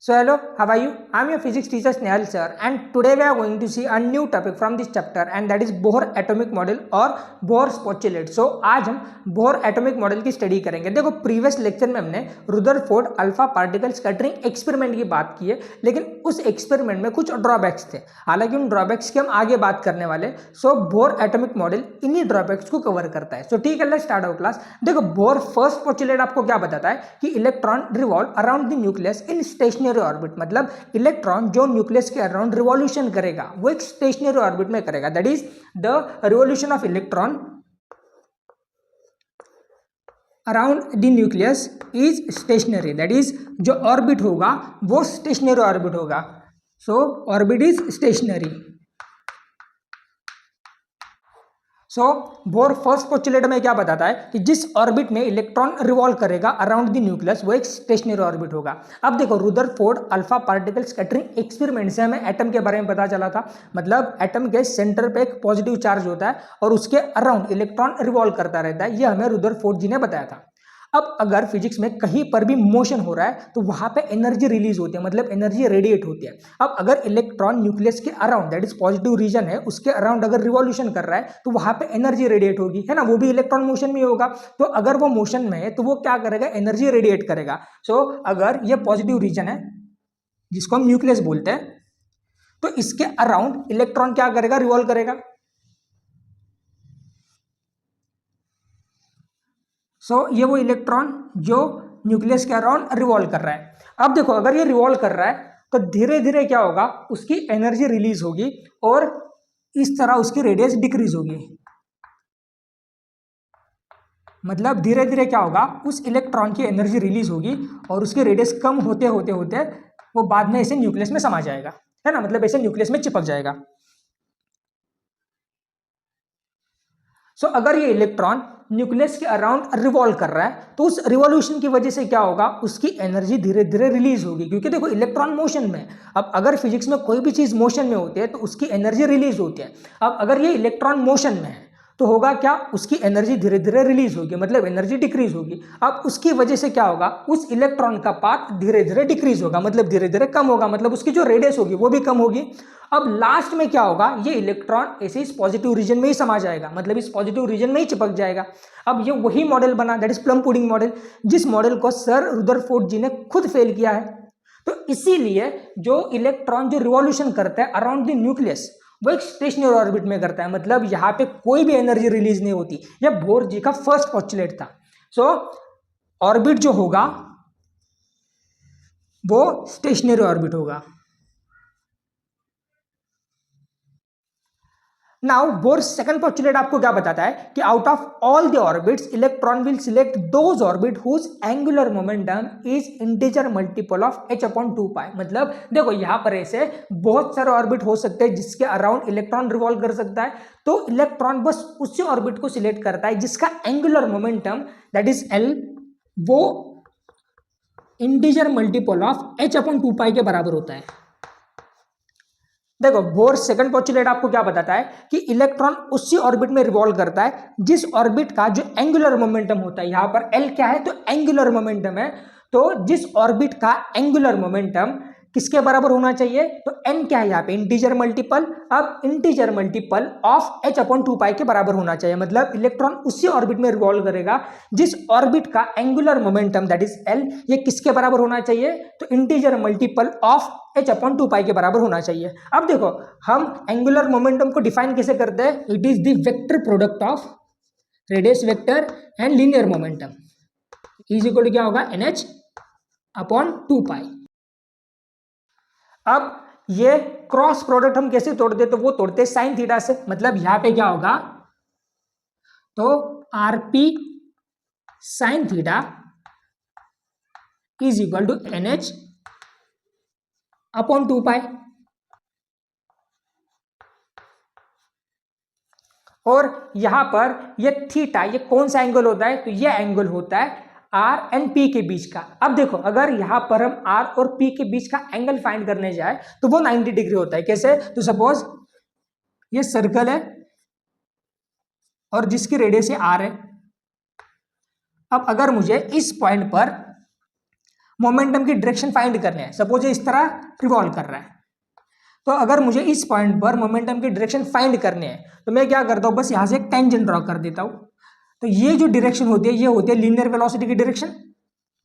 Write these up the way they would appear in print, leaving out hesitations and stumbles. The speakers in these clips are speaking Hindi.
So hello, how are you? I'm your physics teacher Snehal sir, and today we are going to see a new topic from this chapter, and that is Bohr atomic model और बोहर postulate. So आज हम बोहर एटॉमिक मॉडल की स्टडी करेंगे। देखो प्रीवियस लेक्चर में हमने Rutherford alpha particle scattering experiment की बात की है, लेकिन उस एक्सपेरिमेंट में कुछ ड्रॉबैक्स थे। हालांकि उन ड्रॉबैक्स की हम आगे बात करने वाले। सो बोहर एटॉमिक मॉडल इन्हीं ड्रॉबैक्स को कवर करता है। सो ठीक है, लेट्स स्टार्ट आवर क्लास। देखो बोहर फर्स्ट पोस्टुलेट आपको क्या बताता है कि electron revolve around the nucleus in stationery orbit, मतलब इलेक्ट्रॉन जो न्यूक्लियस के अराउंड रिवॉल्यूशन करेगा वो एक स्टेशनरी ऑर्बिट में करेगा। That is the revolution of electron around the nucleus is stationary. That is जो ऑर्बिट होगा वो स्टेशनरी ऑर्बिट होगा। So orbit is stationary. So Bohr first postulate में क्या बताता है कि जिस ऑर्बिट में इलेक्ट्रॉन रिवॉल्व करेगा अराउंड द न्यूक्लियस वो एक स्टेशनरी ऑर्बिट होगा। अब देखो Rutherford alpha particle scattering experiment से हमें एटम के बारे में पता चला था, मतलब एटम के सेंटर पे एक पॉजिटिव चार्ज होता है और उसके अराउंड इलेक्ट्रॉन रिवॉल्व करता रहता है। ये हमें रुदरफोर्ड जी ने बताया था। अब अगर फिजिक्स में कहीं पर भी मोशन हो रहा है तो वहां पे एनर्जी रिलीज होती है, मतलब एनर्जी रेडिएट होती है। अब अगर इलेक्ट्रॉन न्यूक्लियस के around, that is positive region है, उसके अराउंड अगर रिवॉल्यूशन कर रहा है तो वहां पे एनर्जी रेडिएट होगी, है ना। वो भी इलेक्ट्रॉन मोशन में होगा, तो अगर वो मोशन में है तो वो क्या करेगा, एनर्जी रेडिएट करेगा। सो अगर ये पॉजिटिव रीजन है जिसको हम न्यूक्लियस बोलते हैं, तो इसके अराउंड इलेक्ट्रॉन क्या करेगा, रिवॉल्व करेगा। सो ये वो इलेक्ट्रॉन जो न्यूक्लियस के अराउंड रिवॉल्व कर रहा है। अब देखो अगर ये रिवॉल्व कर रहा है तो धीरे धीरे क्या होगा, उसकी एनर्जी रिलीज होगी और इस तरह उसकी रेडियस डिक्रीज होगी। मतलब धीरे धीरे क्या होगा, उस इलेक्ट्रॉन की एनर्जी रिलीज होगी और उसकी रेडियस कम होते होते होते वो बाद में ऐसे न्यूक्लियस में समा जाएगा, है ना, मतलब ऐसे न्यूक्लियस में चिपक जाएगा। सो अगर ये इलेक्ट्रॉन न्यूक्लियस के अराउंड रिवॉल्व कर रहा है तो उस रिवॉल्यूशन की वजह से क्या होगा, उसकी एनर्जी धीरे धीरे रिलीज होगी, क्योंकि देखो इलेक्ट्रॉन मोशन में। अब अगर फिजिक्स में कोई भी चीज मोशन में होती है तो उसकी एनर्जी रिलीज होती है। अब अगर ये इलेक्ट्रॉन मोशन में है तो होगा क्या, उसकी एनर्जी धीरे धीरे रिलीज होगी, मतलब एनर्जी डिक्रीज होगी। अब उसकी वजह से क्या होगा, उस इलेक्ट्रॉन का पाथ धीरे धीरे डिक्रीज होगा, मतलब धीरे धीरे कम होगा, मतलब उसकी जो रेडियस होगी वो भी कम होगी। अब लास्ट में क्या होगा, ये इलेक्ट्रॉन ऐसे इस पॉजिटिव रीजन में ही समा जाएगा, मतलब इस पॉजिटिव रीजन में ही चिपक जाएगा। अब ये वही मॉडल बना, that is plum pudding model, जिस मॉडल को सर रुदरफोर्ड जी ने खुद फेल किया है। तो इसीलिए जो इलेक्ट्रॉन जो रिवॉल्यूशन करता है अराउंड द न्यूक्लियस वो एक स्टेशनरी ऑर्बिट में करता है, मतलब यहां पे कोई भी एनर्जी रिलीज नहीं होती। यह बोहर जी का फर्स्ट पोस्टुलेट था। सो ऑर्बिट जो होगा वो स्टेशनरी ऑर्बिट होगा। नाउ बोहर सेकंड पोस्टुलेट आपको क्या बताता है कि out of all the orbits electron will select those orbit whose angular momentum is integer multiple of h/2π। मतलब देखो यहां पर ऐसे बहुत सारे ऑर्बिट हो सकते हैं जिसके अराउंड इलेक्ट्रॉन रिवॉल्व कर सकता है, तो इलेक्ट्रॉन बस उसी ऑर्बिट को सिलेक्ट करता है जिसका angular momentum that is l वो इंटीजर मल्टीपल ऑफ h/2π के बराबर होता है। देखो बोहर सेकंड पोस्टुलेट आपको क्या बताता है कि इलेक्ट्रॉन उसी ऑर्बिट में रिवॉल्व करता है जिस ऑर्बिट का जो एंगुलर मोमेंटम होता है, यहां पर एल क्या है, तो एंगुलर मोमेंटम है। तो जिस ऑर्बिट का एंगुलर मोमेंटम किसके बराबर होना चाहिए, तो n क्या है यहाँ पे, इंटीजर मल्टीपल। अब इंटीजर मल्टीपल ऑफ h/2π के बराबर होना चाहिए, मतलब इलेक्ट्रॉन उसी ऑर्बिट में रिवॉल्व करेगा जिस ऑर्बिट का angular momentum that is l ये किसके बराबर होना चाहिए, तो इंटीजर मल्टीपल ऑफ h/2π के बराबर होना चाहिए। अब देखो हम एंगुलर मोमेंटम को डिफाइन कैसे करते हैं, it is the vector product of radius vector and linear momentum is equal to क्या होगा, nh/2π। अब ये क्रॉस प्रोडक्ट हम कैसे तोड़ते, तो वो तोड़ते साइन थीटा से, मतलब यहां पे क्या होगा, तो rp sine theta is equal to nh/2π। और यहां पर ये थीटा ये कौन सा एंगल होता है, तो ये एंगल होता है आर एंड पी के बीच का। अब देखो अगर यहां पर हम आर और पी के बीच का एंगल फाइंड करने जाए तो वो 90 डिग्री होता है। कैसे, तो सपोज ये सर्कल है और जिसकी रेडियस आर है। अब अगर मुझे इस पॉइंट पर मोमेंटम की डायरेक्शन फाइंड करने हैं। सपोज ये इस तरह रिवॉल्व कर रहा है, तो अगर मुझे इस पॉइंट पर मोमेंटम की डायरेक्शन फाइंड करने हैं तो मैं क्या करता हूँ, बस यहाँ से एक टेंजेंट ड्रॉ कर देता हूँ। तो ये जो डायरेक्शन होती है ये होती है लीनियर वेलोसिटी की डायरेक्शन,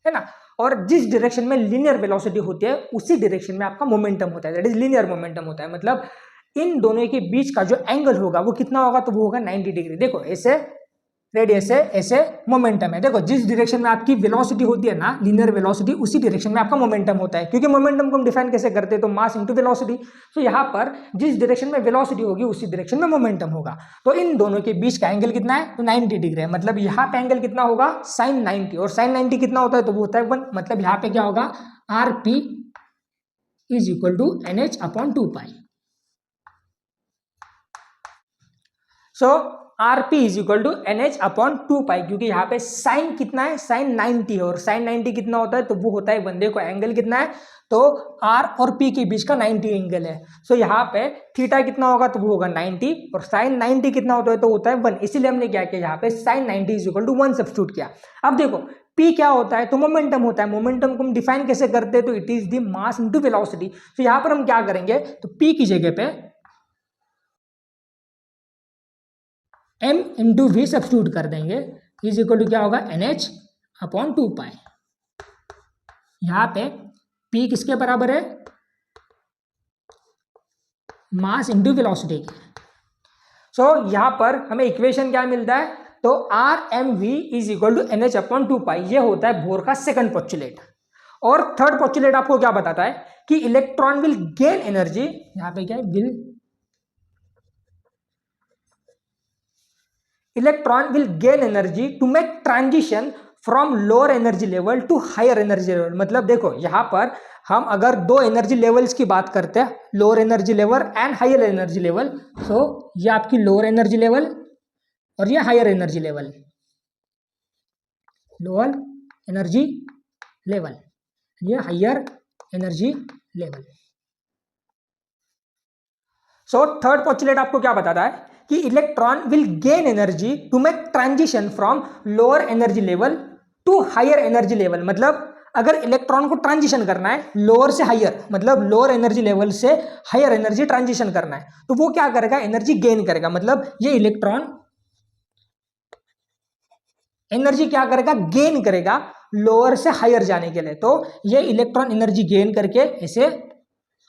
है ना। और जिस डायरेक्शन में लीनियर वेलोसिटी होती है उसी डायरेक्शन में आपका मोमेंटम होता है, दैट इज लीनियर मोमेंटम होता है। मतलब इन दोनों के बीच का जो एंगल होगा वो कितना होगा, तो वो होगा 90 डिग्री। देखो ऐसे रेडियस है, ऐसे मोमेंटम है। देखो जिस डायरेक्शन में आपकी वेलोसिटी होती है ना, लीनियर वेलोसिटी, उसी डायरेक्शन में आपका मोमेंटम होता है। क्योंकि मोमेंटम को हम डिफाइन कैसे करते हैं, तो मास इनटू वेलोसिटी। तो यहाँ पर जिस डायरेक्शन में वेलोसिटी होगी उसी डायरेक्शन में मोमेंटम होगा। तो इन दोनों के बीच का एंगल कितना है, तो 90 डिग्री है। मतलब यहाँ पे एंगल कितना होगा, sin 90। और sin 90 कितना होता है, तो वो होता है 1। मतलब यहाँ पे क्या होगा, RP is equal to NH upon 2 pi. So RP is equal to NH upon 2 pi, क्योंकि यहाँ पे साइन कितना है, sin 90 है। और sin 90 कितना होता है, तो वो होता है बंदे को एंगल कितना है, तो R और P के बीच का 90 एंगल है। सो यहाँ पे थीटा कितना होगा, तो वो होगा 90। और sin 90 कितना होता है, तो होता है 1। इसीलिए हमने क्या किया, यहाँ पे sin 90 is equal to 1 substitute किया। अब देखो P क्या होता है, तो मोमेंटम होता है। मोमेंटम को हम डिफाइन कैसे करते हैं, तो it is the mass into velocity. तो यहाँ पर हम क्या करेंगे, तो P की जगह पे m इंटू वी सब्स्टिट्यूट कर देंगे, इज इक्वल टू क्या होगा, NH अपॉन 2 पाई। यहाँ पे P किसके बराबर है, मास इंटू वेलोसिटी की। सो यहाँ पर हमें इक्वेशन क्या मिलता है, तो RmV is equal to NH upon 2 pi. ये होता है बोर का सेकंड पोस्टुलेट। और थर्ड पोस्टुलेट आपको क्या बताता है कि इलेक्ट्रॉन विल गेन एनर्जी, यहाँ पे क्या है, electron will gain energy to make transition from lower energy level to higher energy level. मतलब देखो यहाँ पर हम अगर दो एनर्जी लेवल्स की बात करते हैं, lower energy level and higher energy level. So ये आपकी लोअर एनर्जी लेवल और ये higher energy level, lower energy level, ये higher energy level. So third postulate आपको क्या बताता है कि electron will gain energy to make transition from lower energy level to higher energy level. मतलब अगर इलेक्ट्रॉन को ट्रांजिशन करना है लोअर से हायर, मतलब लोअर एनर्जी लेवल से हायर एनर्जी ट्रांजिशन करना है, तो वो क्या करेगा, एनर्जी गेन करेगा। मतलब ये इलेक्ट्रॉन एनर्जी क्या करेगा, गेन करेगा लोअर से हायर जाने के लिए। तो ये इलेक्ट्रॉन एनर्जी गेन करके ऐसे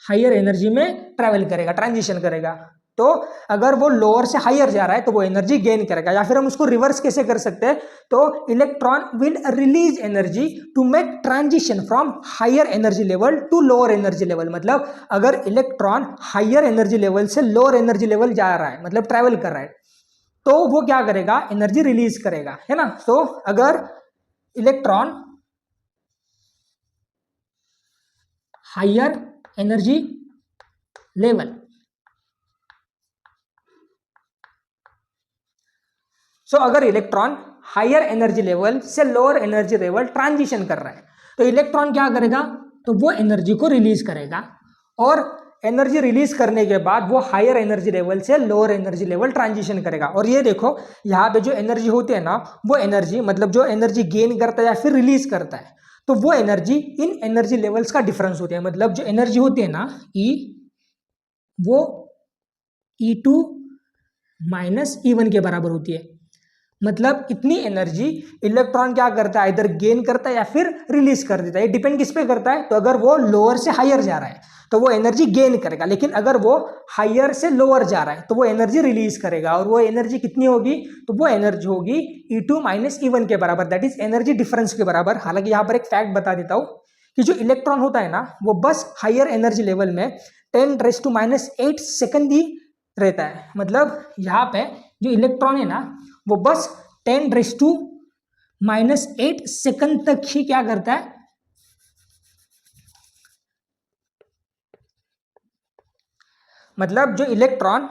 हायर एनर्जी में ट्रेवल करेगा, ट्रांजिशन करेगा। तो अगर वो लोअर से हायर जा रहा है तो वो एनर्जी गेन करेगा। या फिर हम उसको रिवर्स कैसे कर सकते हैं, तो electron will release energy to make transition from higher energy level to lower energy level. मतलब अगर इलेक्ट्रॉन हायर एनर्जी लेवल से लोअर एनर्जी लेवल जा रहा है, मतलब ट्रेवल कर रहा है, तो वो क्या करेगा, एनर्जी रिलीज करेगा, है ना। तो अगर इलेक्ट्रॉन हायर एनर्जी लेवल, अगर इलेक्ट्रॉन हायर एनर्जी लेवल से लोअर एनर्जी लेवल ट्रांजिशन कर रहा है, तो इलेक्ट्रॉन क्या करेगा, तो वो एनर्जी को रिलीज करेगा। और एनर्जी रिलीज करने के बाद वो हायर एनर्जी लेवल से लोअर एनर्जी लेवल ट्रांजिशन करेगा। और ये देखो यहाँ पे जो एनर्जी होती है ना, वो एनर्जी मतलब जो एनर्जी गेन करता है या फिर रिलीज करता है, तो वो एनर्जी इन एनर्जी लेवल्स का डिफरेंस होती है। मतलब जो एनर्जी होती है ना E, वो E2 माइनस E1 के बराबर होती है। मतलब इतनी एनर्जी इलेक्ट्रॉन क्या करता है, इधर गेन करता है या फिर रिलीज कर देता है। ये डिपेंड किस पे करता है, तो अगर वो लोअर से हायर जा रहा है तो वो एनर्जी गेन करेगा, लेकिन अगर वो हायर से लोअर जा रहा है तो वो एनर्जी रिलीज करेगा। और वो एनर्जी कितनी होगी, तो वो एनर्जी होगी E2 माइनस E1 के बराबर, दैट इज एनर्जी डिफरेंस के बराबर। हालांकि यहाँ पर एक फैक्ट बता देता हूँ कि जो इलेक्ट्रॉन होता है ना, वो बस हायर एनर्जी लेवल में 10⁻⁸ सेकंड ही रहता है। मतलब यहाँ पे जो इलेक्ट्रॉन है ना, वो बस 10⁻⁸ सेकंड तक ही क्या करता है, मतलब जो इलेक्ट्रॉन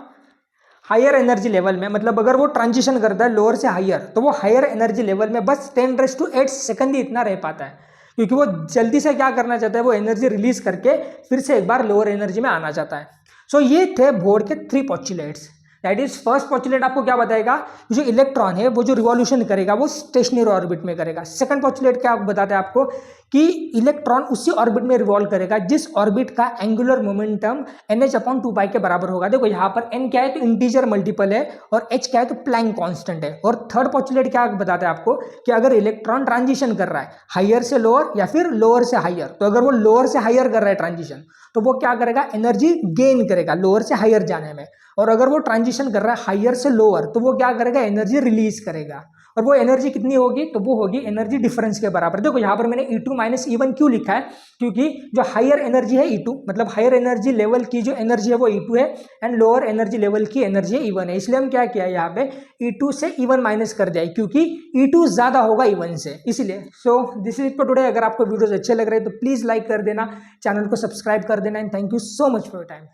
हायर एनर्जी लेवल में, मतलब अगर वो ट्रांजिशन करता है लोअर से हायर, तो वो हायर एनर्जी लेवल में बस 10⁸ सेकंड ही इतना रह पाता है। क्योंकि वो जल्दी से क्या करना चाहता है, वो एनर्जी रिलीज करके फिर से एक बार लोअर एनर्जी में आना चाहता है। सो ये थे बोर के 3 postulates. That is first postulate आपको क्या बताएगा, जो इलेक्ट्रॉन है वो जो रिवॉल्यूशन करेगा वो स्टेशनरी ऑर्बिट में करेगा। सेकंड पोस्टुलेट क्या बताता है आपको कि इलेक्ट्रॉन उसी ऑर्बिट में रिवॉल्व करेगा जिस ऑर्बिट का एंगुलर मोमेंटम nh/2π के बराबर होगा। देखो यहाँ पर n क्या है तो इंटीजर मल्टीपल है और h क्या है तो प्लैंक कांस्टेंट है। और थर्ड पोस्टुलेट क्या बताता है आपको कि अगर इलेक्ट्रॉन ट्रांजिशन कर रहा है हायर से लोअर या फिर लोअर से हायर, तो अगर वो लोअर से हायर कर रहा है ट्रांजिशन तो वो क्या करेगा, एनर्जी गेन करेगा लोअर से हायर जाने में। और अगर वो ट्रांजिशन कर रहा है हायर से लोअर तो वो क्या करेगा, एनर्जी रिलीज करेगा। और वो एनर्जी कितनी होगी, तो वो होगी एनर्जी डिफरेंस के बराबर। देखो यहाँ पर मैंने E2 माइनस E1 क्यों लिखा है, क्योंकि जो हायर एनर्जी है E2 मतलब हायर एनर्जी लेवल की जो एनर्जी है वो E2 है एंड लोअर एनर्जी लेवल की एनर्जी E1 है। इसलिए हम क्या किया यहाँ पे E2 से E1 माइनस कर दिया क्योंकि E2 ज्यादा होगा E1 से, इसलिए। So this is for today. अगर आपको वीडियोस अच्छे लग रहे हैं तो प्लीज लाइक कर देना, चैनल को सब्सक्राइब कर देना and thank you so much for your time.